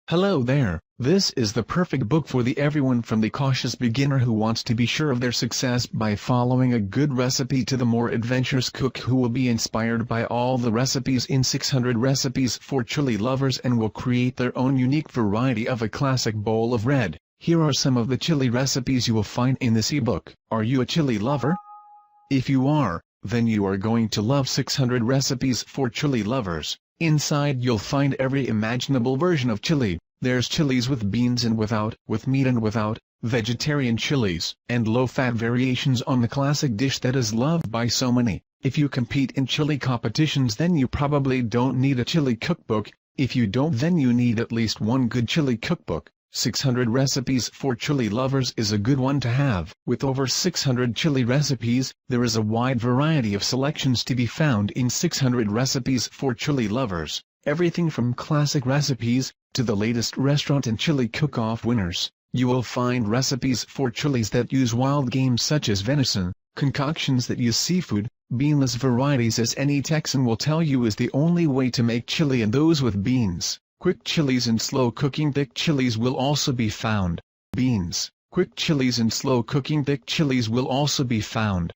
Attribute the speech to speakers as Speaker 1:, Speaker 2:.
Speaker 1: Hello there, this is the perfect book for everyone from the cautious beginner who wants to be sure of their success by following a good recipe to the more adventurous cook who will be inspired by all the recipes in 600 recipes for chili lovers and will create their own unique variety of a classic bowl of red. Here are some of the chili recipes you will find in this ebook. Are you a chili lover? If you are, then you are going to love 600 recipes for chili lovers. Inside you'll find every imaginable version of chili. There's chilies with beans and without, with meat and without, vegetarian chilies, and low-fat variations on the classic dish that is loved by so many. If you compete in chili competitions, then you probably don't need a chili cookbook. If you don't, then you need at least one good chili cookbook. 600 recipes for chili lovers is a good one to have. With over 600 chili recipes, there is a wide variety of selections to be found in 600 recipes for chili lovers. Everything from classic recipes, to the latest restaurant and chili cook-off winners. You will find recipes for chilies that use wild game such as venison, concoctions that use seafood, beanless varieties as any Texan will tell you is the only way to make chili, and those with beans. Quick chilies and slow-cooking thick chilies will also be found. Beans, quick chilies and slow-cooking thick chilies will also be found.